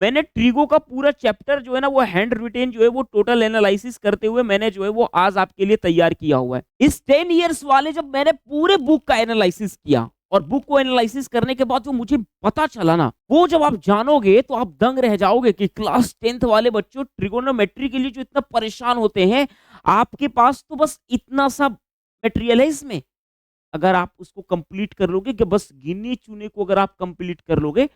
मैंने ट्रिगो का पूरा चैप्टर जो है ना वो हैंड रिटेन जो है वो टोटल एनालिसिस करते हुए मैंने जो है वो आज आपके लिए तैयार किया हुआ है। इस 10 इयर्स वाले जब मैंने पूरे बुक का एनालिसिस किया और बुक को एनालिसिस करने के बाद जो मुझे पता चला ना, वो जब आप जानोगे तो आप दंग रह जाओगे कि क्लास 10th वाले बच्चों ट्रिगोनोमेट्री के लिए जो इतना परेशान होते हैं, आपके पास तो बस इतना सा मटेरियल है इसमें। अगर आप उसको कंप्लीट कर लोगे कि बस गिने चुने को अगर आप कंप्लीट कर लोगे,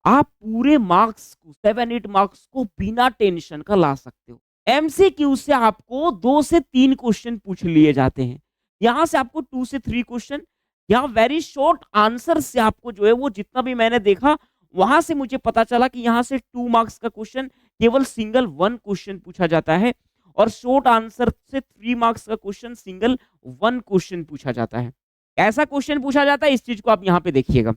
आप पूरे मार्क्स को 7-8 मार्क्स को बिना टेंशन का ला सकते हो। एमसीक्यू से आपको 2 से 3 क्वेश्चन पूछ लिए जाते हैं। यहां से आपको 2 से 3 क्वेश्चन या वेरी शॉर्ट आंसर से आपको जो है वो जितना भी मैंने देखा, वहां से मुझे पता चला कि यहां से 2 मार्क्स का क्वेश्चन केवल सिंगल 1 क्वेश्चन पूछा जाता है और शॉर्ट आंसर से 3 मार्क्स का क्वेश्चन सिंगल 1 क्वेश्चन पूछा जाता है। ऐसा क्वेश्चन पूछा जाता है, इस चीज को आप यहां पे देखिएगा।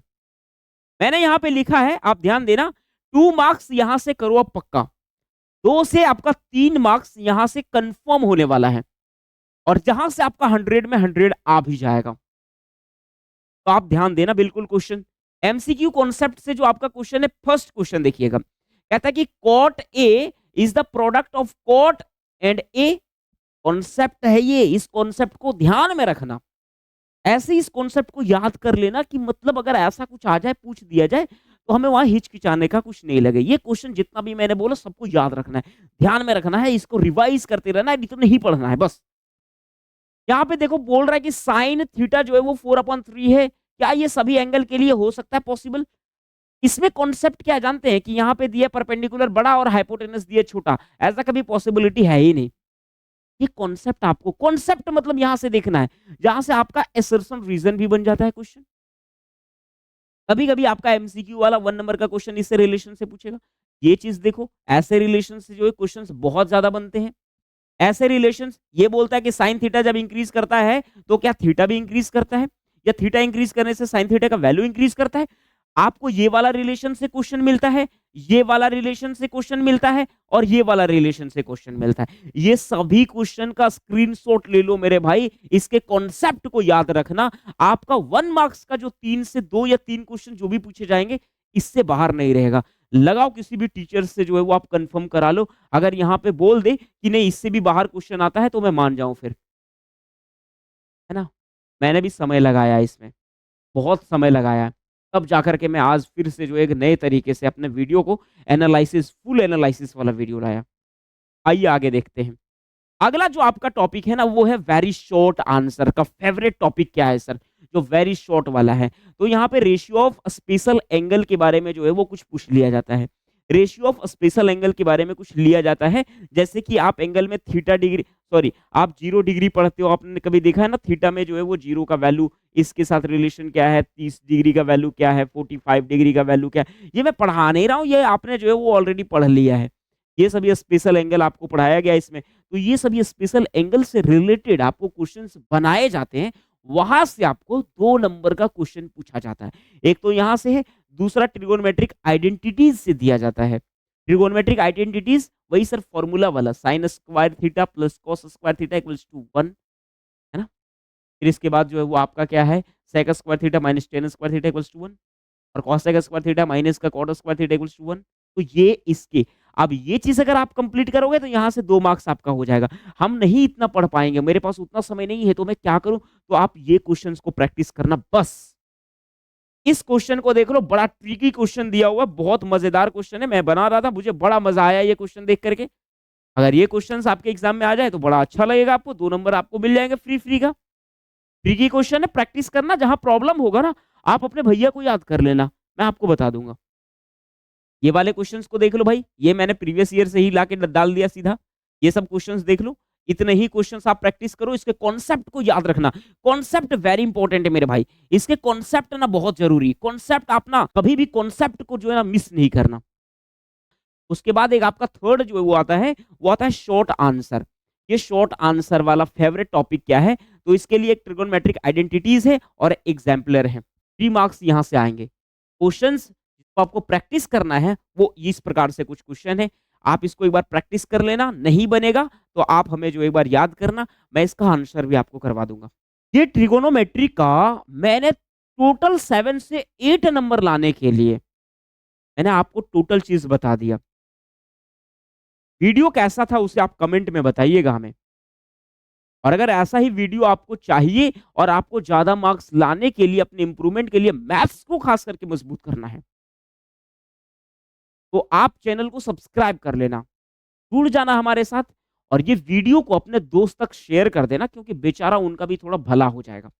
मैंने यहां पे लिखा है, आप ध्यान देना, 2 मार्क्स यहां से करो आप पक्का, 2 से आपका 3 मार्क्स यहां से कंफर्म होने वाला है और जहां से आपका 100 में 100 आ भी जाएगा। तो आप ध्यान देना बिल्कुल क्वेश्चन। एमसीक्यू कॉन्सेप्ट से जो आपका क्वेश्चन है, फर्स्ट क्वेश्चन देखिएगा, कहता है कि cot A is the product of cot and A. Concept है ये, इस कॉन्सेप्ट को ध्यान में रखना। ऐसे इस कॉन्सेप्ट को याद कर लेना कि मतलब अगर ऐसा कुछ आ जाए, पूछ दिया जाए, तो हमें वहां हिचकिचाने का कुछ नहीं लगे। ये क्वेश्चन जितना भी मैंने बोला सबको याद रखना है, ध्यान में रखना है, इसको रिवाइज करते रहना है, नहीं तो नहीं पढ़ना है बस। यहाँ पे देखो बोल रहा है कि साइन थीटा जो है वो 4/3 है। क्या ये सभी एंगल के लिए हो सकता है पॉसिबल? इसमें कॉन्सेप्ट क्या जानते हैं कि यहाँ पे दिया परपेंडिकुलर बड़ा और हाइपोटेनस दिया छोटा, ऐसा कभी पॉसिबिलिटी है ही नहीं। ये कॉन्सेप्ट आपको, कॉन्सेप्ट मतलब यहां से देखना है, जहां से आपका एसर्शन रीजन भी बन जाता है क्वेश्चन। कभी कभी आपका एमसीक्यू वाला 1 नंबर का क्वेश्चन इससे रिलेशन से पूछेगा। ये चीज देखो, ऐसे रिलेशन से जो है क्वेश्चन बहुत ज्यादा बनते हैं। ऐसे रिलेशन ये बोलता है कि साइन थीटा जब इंक्रीज करता है तो क्या थीटा भी इंक्रीज करता है, या थीटा इंक्रीज करने से साइन थीटा का वैल्यू इंक्रीज करता है। आपको ये वाला रिलेशन से क्वेश्चन मिलता है, ये वाला रिलेशन से क्वेश्चन मिलता है और ये वाला रिलेशन से क्वेश्चन मिलता है। ये सभी क्वेश्चन का स्क्रीनशॉट ले लो मेरे भाई, इसके कॉन्सेप्ट को याद रखना। आपका 1 मार्क्स का जो 3 से 2 या 3 क्वेश्चन जो भी पूछे जाएंगे, इससे बाहर नहीं रहेगा। लगाओ किसी भी टीचर से जो है वो आप कंफर्म करा लो। अगर यहाँ पे बोल दे कि नहीं इससे भी बाहर क्वेश्चन आता है तो मैं मान जाऊं फिर, है ना। मैंने भी समय लगाया है इसमें, बहुत समय लगाया है, तब जाकर के मैं आज फिर से जो एक नए तरीके से अपने वीडियो को एनालिसिस, फुल एनालिसिस वाला वीडियो लाया। आइए आगे देखते हैं। अगला जो आपका टॉपिक है ना वो है वेरी शॉर्ट आंसर का। फेवरेट टॉपिक क्या है सर? जो वेरी शॉर्ट वाला है। तो यहाँ पे रेशियो ऑफ स्पेशल एंगल के बारे में जो है वो कुछ पूछ लिया जाता है। रेशियो ऑफ स्पेशल एंगल के बारे में कुछ लिया जाता है, जैसे कि आप एंगल में थीटा डिग्री, सॉरी आप 0 डिग्री पढ़ते हो, आपने कभी देखा है ना थीटा में जो है वो 0 का वैल्यू इसके साथ रिलेशन क्या है, 30 डिग्री का वैल्यू क्या है, 45 डिग्री का वैल्यू क्या है। ये मैं पढ़ा नहीं रहा हूँ, ये आपने जो है वो ऑलरेडी पढ़ लिया है। ये सभी स्पेशल एंगल आपको पढ़ाया गया इसमें। तो ये सभी स्पेशल एंगल से रिलेटेड आपको क्वेश्चंस बनाए जाते हैं, वहां से आपको 2 नंबर का क्वेश्चन पूछा जाता है। एक तो यहां से है, दूसरा ट्रिगोनोमेट्रिक आइडेंटिटीज से दिया जाता है। ट्रिगोनोमेट्रिक आइडेंटिटीज वही सर फॉर्मूला वाला, sine square theta plus cos square theta equals to 1, है ना। फिर इसके बाद जो है वो आपका क्या है, sec square theta minus ten square theta equals to 1 और cosec square theta minus का cot square theta equals to 1। तो ये इसके, अब ये चीज अगर आप कंप्लीट करोगे तो यहाँ से 2 मार्क्स आपका हो जाएगा। हम नहीं इतना पढ़ पाएंगे, मेरे पास उतना समय नहीं है, तो मैं क्या करूं, तो आप ये क्वेश्चंस को प्रैक्टिस करना बस। इस क्वेश्चन को देख लो, बड़ा ट्रिकी क्वेश्चन दिया हुआ है, बहुत मजेदार क्वेश्चन है। मैं बना रहा था, मुझे बड़ा मजा आया ये क्वेश्चन देख करके। अगर ये क्वेश्चन आपके एग्जाम में आ जाए तो बड़ा अच्छा लगेगा आपको, 2 नंबर आपको मिल जाएंगे फ्री फ्री का। ट्रिकी क्वेश्चन है, प्रैक्टिस करना, जहां प्रॉब्लम होगा ना आप अपने भैया को याद कर लेना, मैं आपको बता दूंगा। ये वाले क्वेश्चंस को देख लो भाई, ये मैंने प्रीवियस ईयर से ही लाके डाल दिया सीधा। ये सब क्वेश्चंस देख लो, इतने ही क्वेश्चंस आप प्रैक्टिस करो, इसके कॉन्सेप्ट को याद रखना। कॉन्सेप्ट वेरी इंपॉर्टेंट है मेरे भाई, इसके कॉन्सेप्ट ना बहुत जरूरी। कॉन्सेप्ट आप ना कभी भी कॉन्सेप्ट को जो है ना मिस नहीं करना। उसके बाद एक आपका थर्ड जो है वो आता है, वो आता है शॉर्ट आंसर। ये शॉर्ट आंसर वाला फेवरेट टॉपिक क्या है, तो इसके लिए एक ट्रिगोनोमेट्रिक आइडेंटिटीज है और एग्जाम्पलर है। 3 मार्क्स यहां से आएंगे। क्वेश्चंस जिसको आपको प्रैक्टिस करना है वो इस प्रकार से कुछ क्वेश्चन है, आप इसको एक बार प्रैक्टिस कर लेना, नहीं बनेगा तो आप हमें जो एक बार याद करना, मैं इसका आंसर भी आपको करवा दूंगा। ये ट्रिगोनोमेट्री का मैंने टोटल 7 से 8 नंबर लाने के लिए मैंने आपको टोटल चीज़ बता दिया। वीडियो कैसा था उसे आप कमेंट में बताइएगा हमें। और अगर ऐसा ही वीडियो आपको चाहिए और आपको ज़्यादा मार्क्स लाने के लिए, अपने इम्प्रूवमेंट के लिए मैथ्स को खास करके मजबूत करना है, तो आप चैनल को सब्सक्राइब कर लेना, जुड़ जाना हमारे साथ और ये वीडियो को अपने दोस्त तक शेयर कर देना क्योंकि बेचारा उनका भी थोड़ा भला हो जाएगा।